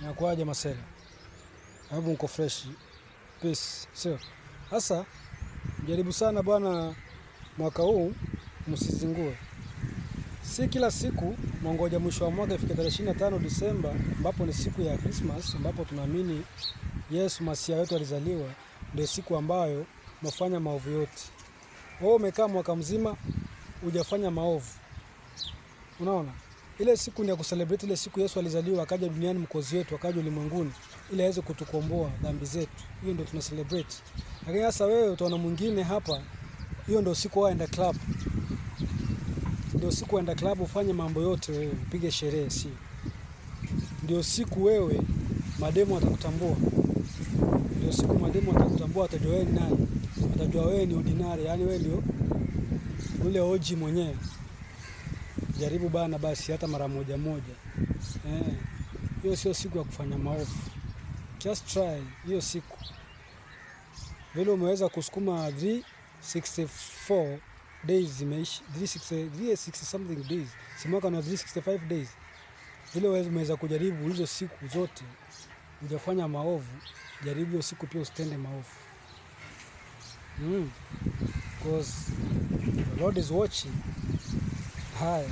Inakuaje masela? Hebu mko fresh. Peace. Sio. Sasa jaribu sana bwana, mwaka huu msizingue. Si kila siku mwangoja mwisho wa mwaka ifike tarehe 25 Disemba ambapo ni siku ya Christmas, ambapo tunaamini Yesu Masia wetu alizaliwa, ndio siku ambayo mafanya maovu yote. Wewe umekaa mwaka mzima hujafanya maovu. Unaona? Ile siku ni ya kucelebrate ile siku Yesu alizaliwa, akaja duniani mkozi wetu, akaja ulimwenguni ili aweze kutukomboa dhambi zetu. Hiyo ndio tuna celebrate. Lakini sasa wewe utaona mwingine hapa, hiyo ndio siku waenda club. Ndio siku waenda club ufanye mambo yote wewe, upige sherehe si. Ndio siku wewe mademu atakutambua. Ndio siku mademu atakutambua, atajua wewe ni nani. Atajua wewe ni ordinary, yani wewe ndio ule oji mwenyewe. Jaribu bana basi hata mara moja. Hiyo sio siku ya kufanya maovu. Just try hiyo siku. Vile umeweza kusukuma 364 days zimeishi, 360 something days. Si mwaka na 365 days. Vile wewe umeweza kujaribu hizo siku zote hujafanya maovu, jaribu hiyo siku pia usitende maovu. Because the Lord is watching. Haya.